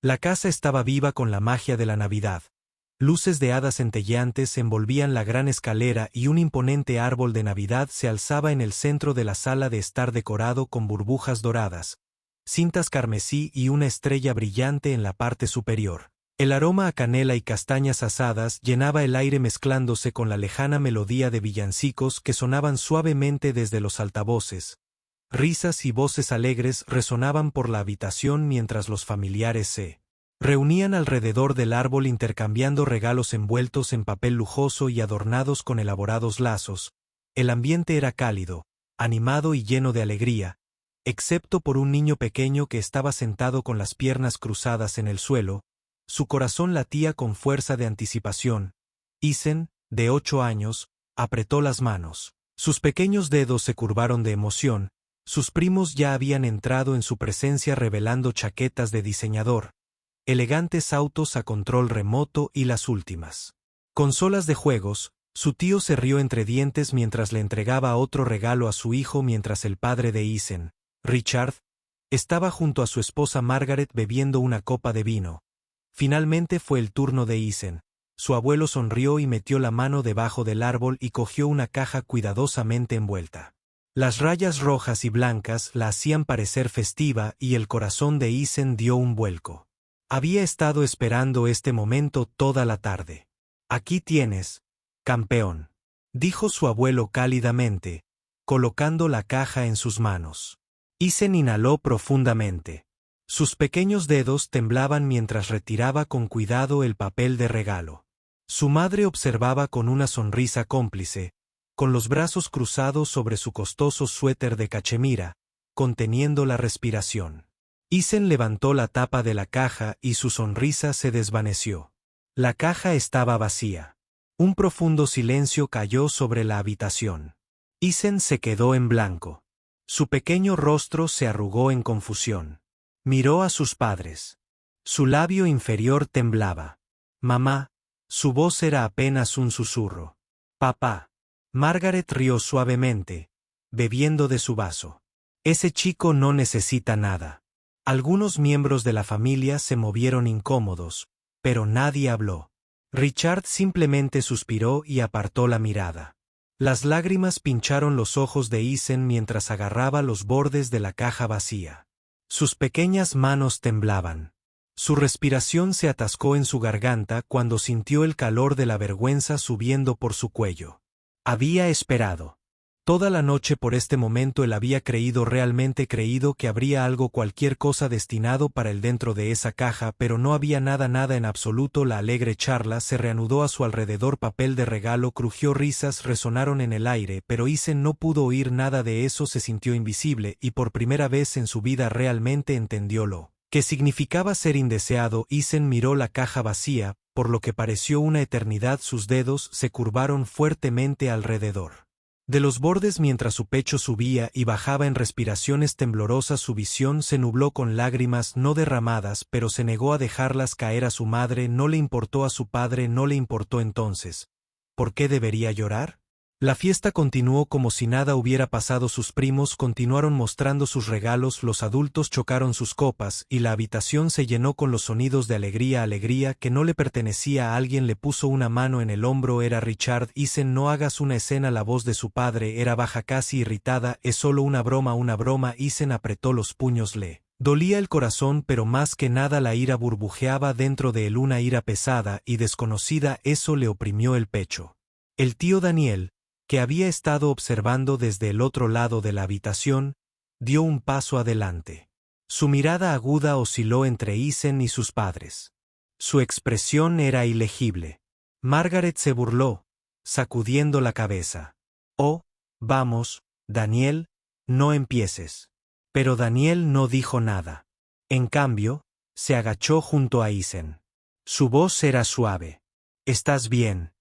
La casa estaba viva con la magia de la Navidad. Luces de hadas centelleantes envolvían la gran escalera y un imponente árbol de Navidad se alzaba en el centro de la sala de estar decorado con burbujas doradas, cintas carmesí y una estrella brillante en la parte superior. El aroma a canela y castañas asadas llenaba el aire mezclándose con la lejana melodía de villancicos que sonaban suavemente desde los altavoces. Risas y voces alegres resonaban por la habitación mientras los familiares se reunían alrededor del árbol intercambiando regalos envueltos en papel lujoso y adornados con elaborados lazos. El ambiente era cálido, animado y lleno de alegría, excepto por un niño pequeño que estaba sentado con las piernas cruzadas en el suelo. Su corazón latía con fuerza de anticipación. Ethan, de 8 años, apretó las manos. Sus pequeños dedos se curvaron de emoción. Sus primos ya habían entrado en su presencia revelando chaquetas de diseñador, elegantes autos a control remoto y las últimas consolas de juegos. Su tío se rió entre dientes mientras le entregaba otro regalo a su hijo mientras el padre de Ethan, Richard, estaba junto a su esposa Margaret bebiendo una copa de vino. Finalmente fue el turno de Ethan. Su abuelo sonrió y metió la mano debajo del árbol y cogió una caja cuidadosamente envuelta. Las rayas rojas y blancas la hacían parecer festiva y el corazón de Ethan dio un vuelco. Había estado esperando este momento toda la tarde. Aquí tienes, campeón, dijo su abuelo cálidamente, colocando la caja en sus manos. Ethan inhaló profundamente. Sus pequeños dedos temblaban mientras retiraba con cuidado el papel de regalo. Su madre observaba con una sonrisa cómplice, con los brazos cruzados sobre su costoso suéter de cachemira, conteniendo la respiración. Ethan levantó la tapa de la caja y su sonrisa se desvaneció. La caja estaba vacía. Un profundo silencio cayó sobre la habitación. Ethan se quedó en blanco. Su pequeño rostro se arrugó en confusión. Miró a sus padres. Su labio inferior temblaba. Mamá. Su voz era apenas un susurro. Papá. Margaret rió suavemente, bebiendo de su vaso. Ese chico no necesita nada. Algunos miembros de la familia se movieron incómodos, pero nadie habló. Richard simplemente suspiró y apartó la mirada. Las lágrimas pincharon los ojos de Ethan mientras agarraba los bordes de la caja vacía. Sus pequeñas manos temblaban. Su respiración se atascó en su garganta cuando sintió el calor de la vergüenza subiendo por su cuello. Había esperado toda la noche por este momento. Él había realmente creído que habría algo, cualquier cosa destinado para él dentro de esa caja, pero no había nada en absoluto. La alegre charla se reanudó a su alrededor. Papel de regalo crujió, risas resonaron en el aire, pero Ethan no pudo oír nada de eso. Se sintió invisible y por primera vez en su vida realmente entendió lo que significaba ser indeseado. Ethan miró la caja vacía, por lo que pareció una eternidad. Sus dedos se curvaron fuertemente alrededor de los bordes mientras su pecho subía y bajaba en respiraciones temblorosas. Su visión se nubló con lágrimas no derramadas, pero se negó a dejarlas caer. A su madre no le importó, a su padre no le importó. Entonces, ¿por qué debería llorar? La fiesta continuó como si nada hubiera pasado. Sus primos continuaron mostrando sus regalos, los adultos chocaron sus copas y la habitación se llenó con los sonidos de alegría que no le pertenecía. A alguien le puso una mano en el hombro. Era Richard. Ethan, no hagas una escena. La voz de su padre era baja, casi irritada. Es solo una broma. Ethan apretó los puños. Le dolía el corazón, pero más que nada la ira burbujeaba dentro de él, una ira pesada y desconocida. Eso le oprimió el pecho. El tío Daniel, que había estado observando desde el otro lado de la habitación, dio un paso adelante. Su mirada aguda osciló entre Ethan y sus padres. Su expresión era ilegible. Margaret se burló, sacudiendo la cabeza. Oh, vamos, Daniel, no empieces. Pero Daniel no dijo nada. En cambio, se agachó junto a Ethan. Su voz era suave. ¿Estás bien,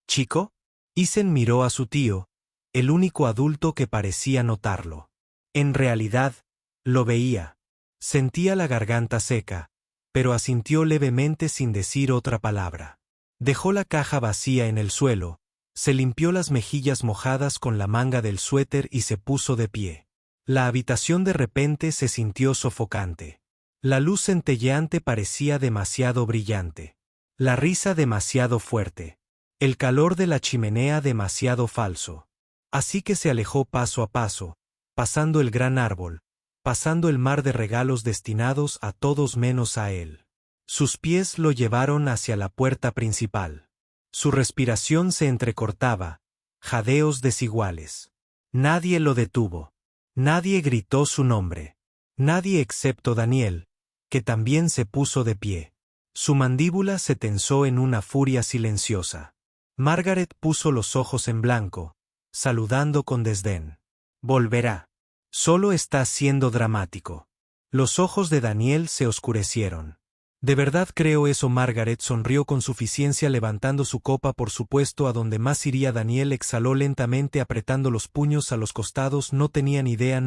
chico? Ethan miró a su tío, el único adulto que parecía notarlo. En realidad, lo veía. Sentía la garganta seca, pero asintió levemente sin decir otra palabra. Dejó la caja vacía en el suelo, se limpió las mejillas mojadas con la manga del suéter y se puso de pie. La habitación de repente se sintió sofocante. La luz centelleante parecía demasiado brillante. La risa demasiado fuerte. El calor de la chimenea demasiado falso. Así que se alejó paso a paso, pasando el gran árbol, pasando el mar de regalos destinados a todos menos a él. Sus pies lo llevaron hacia la puerta principal. Su respiración se entrecortaba, jadeos desiguales. Nadie lo detuvo. Nadie gritó su nombre. Nadie excepto Daniel, que también se puso de pie. Su mandíbula se tensó en una furia silenciosa. Margaret puso los ojos en blanco, saludando con desdén. Volverá. Solo está siendo dramático. Los ojos de Daniel se oscurecieron. De verdad creo eso. Margaret sonrió con suficiencia levantando su copa. Por supuesto, a donde más iría. Daniel exhaló lentamente apretando los puños a los costados. No tenían idea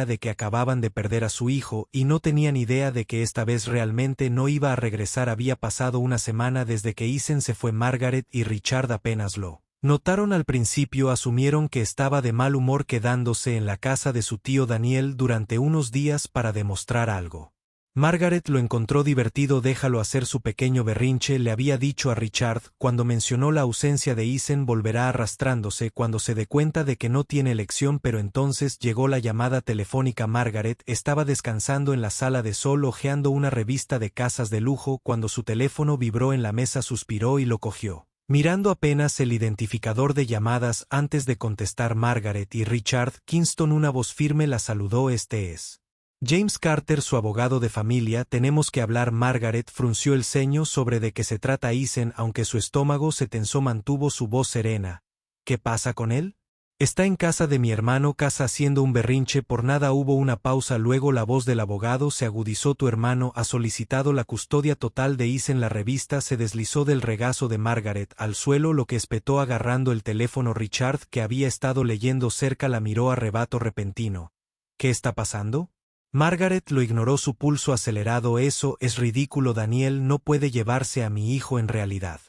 de que acababan de perder a su hijo, y no tenían idea de que esta vez realmente no iba a regresar. Había pasado una semana desde que Ethan se fue. Margaret y Richard apenas lo notaron al principio. Asumieron que estaba de mal humor quedándose en la casa de su tío Daniel durante unos días para demostrar algo. Margaret lo encontró divertido. Déjalo hacer su pequeño berrinche, le había dicho a Richard. Cuando mencionó la ausencia de Ethan volverá arrastrándose cuando se dé cuenta de que no tiene elección. Pero entonces llegó la llamada telefónica. Margaret estaba descansando en la sala de sol hojeando una revista de casas de lujo cuando su teléfono vibró en la mesa. Suspiró y lo cogió, mirando apenas el identificador de llamadas antes de contestar. Margaret y Richard Kingston. Una voz firme la saludó. Este es James Carter, su abogado de familia. Tenemos que hablar. Margaret frunció el ceño. ¿Sobre de qué se trata? Ethan, aunque su estómago se tensó, mantuvo su voz serena. ¿Qué pasa con él? Está en casa de mi hermano. Casa haciendo un berrinche. Por nada. Hubo una pausa, luego la voz del abogado se agudizó. Tu hermano ha solicitado la custodia total de Ethan. La revista se deslizó del regazo de Margaret al suelo, lo que espetó agarrando el teléfono. Richard, que había estado leyendo cerca, la miró arrebato repentino. ¿Qué está pasando? Margaret lo ignoró, su pulso acelerado. Eso es ridículo. Daniel no puede llevarse a mi hijo en realidad.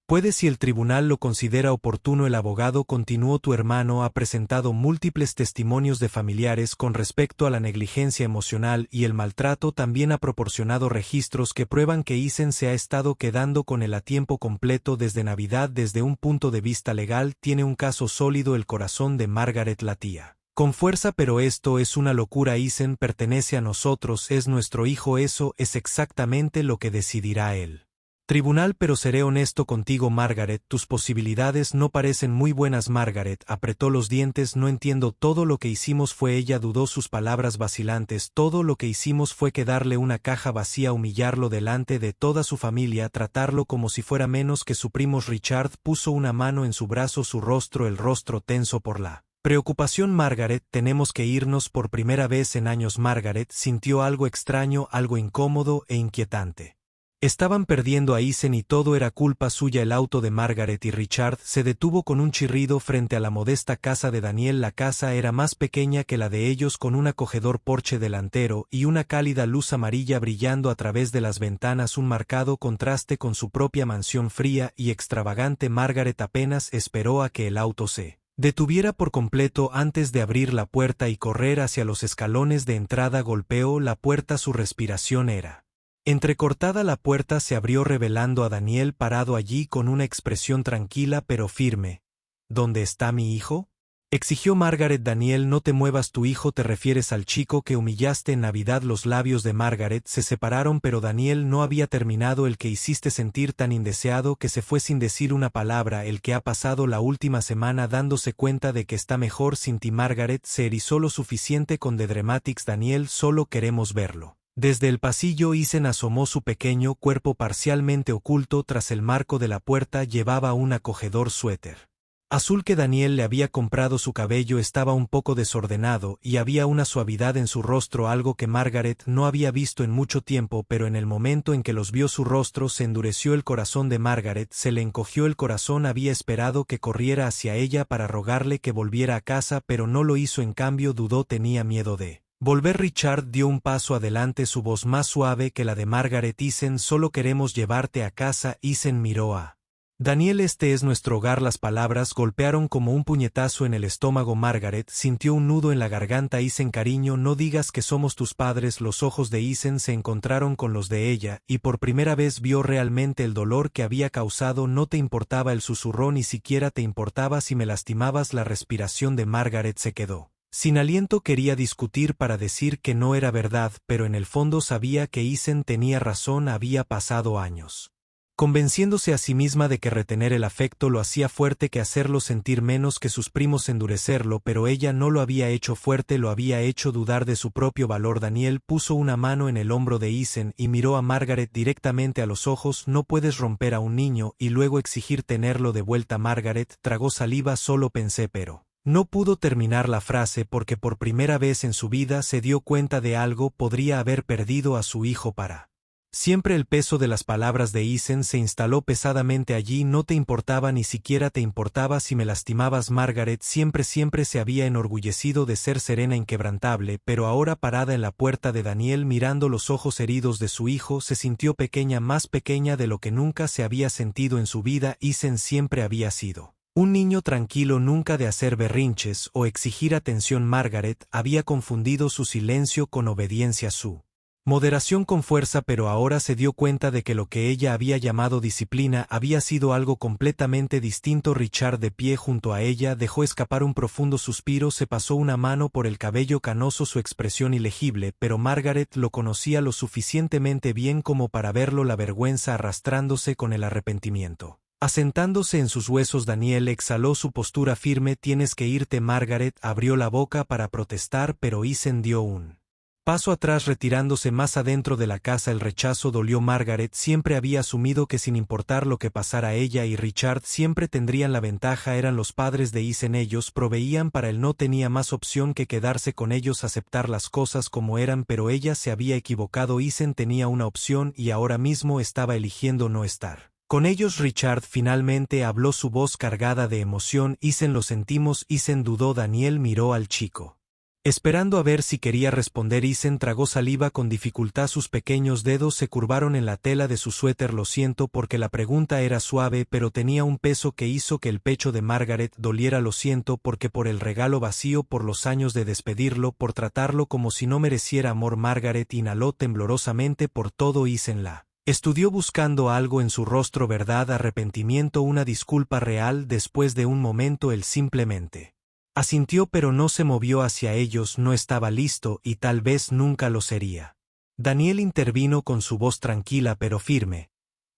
Puede si el tribunal lo considera oportuno. El abogado continuó. Tu hermano ha presentado múltiples testimonios de familiares con respecto a la negligencia emocional y el maltrato. También ha proporcionado registros que prueban que Ethan se ha estado quedando con él a tiempo completo desde Navidad. Desde un punto de vista legal tiene un caso sólido. El corazón de Margaret latía con fuerza. Pero esto es una locura. Ethan pertenece a nosotros, es nuestro hijo. Eso es exactamente lo que decidirá el tribunal. Pero seré honesto contigo, Margaret, tus posibilidades no parecen muy buenas. Margaret apretó los dientes. No entiendo. Todo lo que hicimos fue. Ella dudó, sus palabras vacilantes. Todo lo que hicimos fue quedarle una caja vacía, humillarlo delante de toda su familia, tratarlo como si fuera menos que su primo. Richard puso una mano en su brazo, su rostro, el rostro tenso por la preocupación. Margaret, tenemos que irnos. Por primera vez en años Margaret sintió algo extraño, algo incómodo e inquietante. Estaban perdiendo a Ethan y todo era culpa suya. El auto de Margaret y Richard se detuvo con un chirrido frente a la modesta casa de Daniel. La casa era más pequeña que la de ellos, con un acogedor porche delantero y una cálida luz amarilla brillando a través de las ventanas, un marcado contraste con su propia mansión fría y extravagante. Margaret apenas esperó a que el auto se detuviera por completo antes de abrir la puerta y correr hacia los escalones de entrada. Golpeó la puerta, su respiración era entrecortada. La puerta se abrió revelando a Daniel parado allí con una expresión tranquila pero firme. ¿Dónde está mi hijo?, exigió Margaret. Daniel, no te muevas. Tu hijo, te refieres al chico que humillaste en Navidad. Los labios de Margaret se separaron, pero Daniel no había terminado. El que hiciste sentir tan indeseado que se fue sin decir una palabra. El que ha pasado la última semana dándose cuenta de que está mejor sin ti. Margaret se erizó lo suficiente con The Dramatics. Daniel, solo queremos verlo. Desde el pasillo Ethan asomó su pequeño cuerpo parcialmente oculto tras el marco de la puerta. Llevaba un acogedor suéter azul que Daniel le había comprado. Su cabello estaba un poco desordenado y había una suavidad en su rostro, algo que Margaret no había visto en mucho tiempo. Pero en el momento en que los vio, su rostro se endureció. El corazón de Margaret se le encogió. El corazón había esperado que corriera hacia ella para rogarle que volviera a casa, pero no lo hizo. En cambio dudó, tenía miedo de volver. Richard dio un paso adelante, su voz más suave que la de Margaret. Ethan, solo queremos llevarte a casa. Ethan miró a Daniel, este es nuestro hogar. Las palabras golpearon como un puñetazo en el estómago. Margaret sintió un nudo en la garganta. Isen, cariño, no digas que somos tus padres. Los ojos de Isen se encontraron con los de ella, y por primera vez vio realmente el dolor que había causado. No te importaba el susurró, ni siquiera te importaba si me lastimabas. La respiración de Margaret se quedó sin aliento. Quería discutir para decir que no era verdad, pero en el fondo sabía que Isen tenía razón. Había pasado años convenciéndose a sí misma de que retener el afecto lo hacía fuerte, que hacerlo sentir menos que sus primos endurecerlo, pero ella no lo había hecho fuerte, lo había hecho dudar de su propio valor. Daniel puso una mano en el hombro de Isen y miró a Margaret directamente a los ojos. No puedes romper a un niño y luego exigir tenerlo de vuelta. Margaret tragó saliva. Solo pensé, pero no pudo terminar la frase porque por primera vez en su vida se dio cuenta de algo: podría haber perdido a su hijo para siempre. El peso de las palabras de Isen se instaló pesadamente allí. No te importaba, ni siquiera te importaba si me lastimabas. Margaret siempre se había enorgullecido de ser serena, inquebrantable, pero ahora, parada en la puerta de Daniel mirando los ojos heridos de su hijo, se sintió pequeña, más pequeña de lo que nunca se había sentido en su vida. Isen siempre había sido un niño tranquilo, nunca de hacer berrinches o exigir atención. Margaret había confundido su silencio con obediencia, su moderación con fuerza, pero ahora se dio cuenta de que lo que ella había llamado disciplina había sido algo completamente distinto. Richard, de pie junto a ella, dejó escapar un profundo suspiro. Se pasó una mano por el cabello canoso, su expresión ilegible, pero Margaret lo conocía lo suficientemente bien como para verlo: la vergüenza arrastrándose con el arrepentimiento asentándose en sus huesos. Daniel exhaló su postura firme. Tienes que irte. Margaret abrió la boca para protestar, pero Isen dio un paso atrás, retirándose más adentro de la casa. El rechazo dolió. Margaret siempre había asumido que sin importar lo que pasara, ella y Richard siempre tendrían la ventaja. Eran los padres de Isen, ellos proveían para él, no tenía más opción que quedarse con ellos, aceptar las cosas como eran, pero ella se había equivocado. Isen tenía una opción y ahora mismo estaba eligiendo no estar con ellos. Richard finalmente habló, su voz cargada de emoción. Isen, lo sentimos. Isen dudó. Daniel miró al chico, esperando a ver si quería responder. Isen tragó saliva con dificultad. Sus pequeños dedos se curvaron en la tela de su suéter. Lo siento, porque la pregunta era suave, pero tenía un peso que hizo que el pecho de Margaret doliera. Lo siento, porque por el regalo vacío, por los años de despedirlo, por tratarlo como si no mereciera amor. Margaret inhaló temblorosamente por todo. Isen la estudió buscando algo en su rostro: verdad, arrepentimiento, una disculpa real. Después de un momento él simplemente asintió, pero no se movió hacia ellos. No estaba listo y tal vez nunca lo sería. Daniel intervino con su voz tranquila pero firme: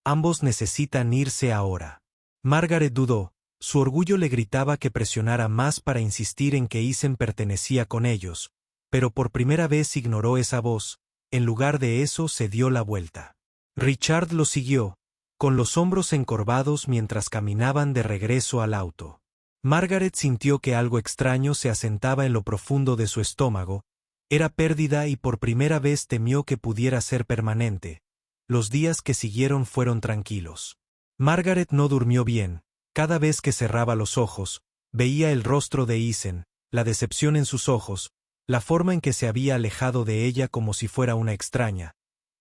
ambos necesitan irse ahora. Margaret dudó. Su orgullo le gritaba que presionara más para insistir en que Isen pertenecía con ellos, pero por primera vez ignoró esa voz. En lugar de eso, se dio la vuelta. Richard lo siguió, con los hombros encorvados, mientras caminaban de regreso al auto. Margaret sintió que algo extraño se asentaba en lo profundo de su estómago. Era pérdida y por primera vez temió que pudiera ser permanente. Los días que siguieron fueron tranquilos. Margaret no durmió bien. Cada vez que cerraba los ojos, veía el rostro de Isen, la decepción en sus ojos, la forma en que se había alejado de ella como si fuera una extraña.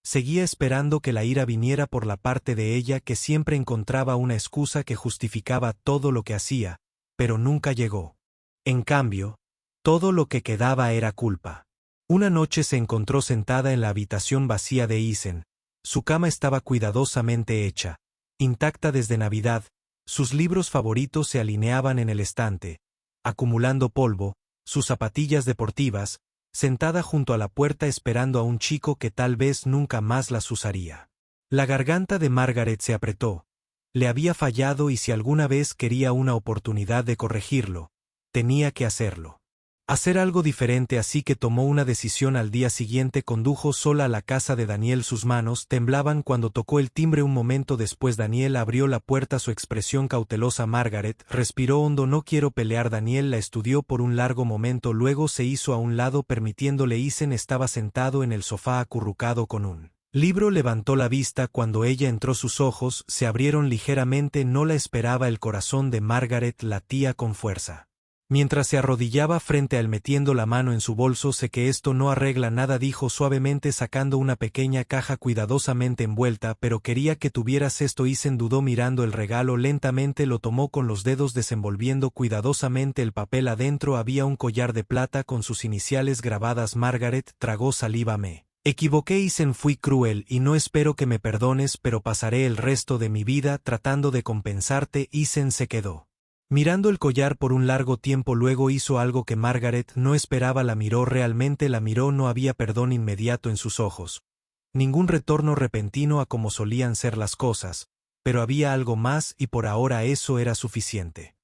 Seguía esperando que la ira viniera por la parte de ella, que siempre encontraba una excusa que justificaba todo lo que hacía, pero nunca llegó. En cambio, todo lo que quedaba era culpa. Una noche se encontró sentada en la habitación vacía de Isen. Su cama estaba cuidadosamente hecha, intacta desde Navidad. Sus libros favoritos se alineaban en el estante, acumulando polvo, sus zapatillas deportivas, sentada junto a la puerta esperando a un chico que tal vez nunca más las usaría. La garganta de Margaret se apretó. Le había fallado y si alguna vez quería una oportunidad de corregirlo, tenía que hacerlo. Hacer algo diferente, así que tomó una decisión. Al día siguiente condujo sola a la casa de Daniel. Sus manos temblaban cuando tocó el timbre. Un momento después Daniel abrió la puerta, su expresión cautelosa. Margaret respiró hondo. No quiero pelear. Daniel la estudió por un largo momento, luego se hizo a un lado permitiéndole. Isen estaba sentado en el sofá acurrucado con un libro. Levantó la vista cuando ella entró. Sus ojos se abrieron ligeramente. No la esperaba. El corazón de Margaret latía con fuerza. Mientras se arrodillaba frente a él metiendo la mano en su bolso, sé que esto no arregla nada, dijo suavemente sacando una pequeña caja cuidadosamente envuelta, pero quería que tuvieras esto. Isen dudó mirando el regalo, lentamente lo tomó con los dedos desenvolviendo cuidadosamente el papel. Adentro había un collar de plata con sus iniciales grabadas. Margaret tragó saliva. Me equivoqué, Isen, fui cruel y no espero que me perdones, pero pasaré el resto de mi vida tratando de compensarte. Isen se quedó mirando el collar por un largo tiempo, luego hizo algo que Margaret no esperaba, la miró, realmente la miró, no había perdón inmediato en sus ojos. Ningún retorno repentino a como solían ser las cosas, pero había algo más y por ahora eso era suficiente.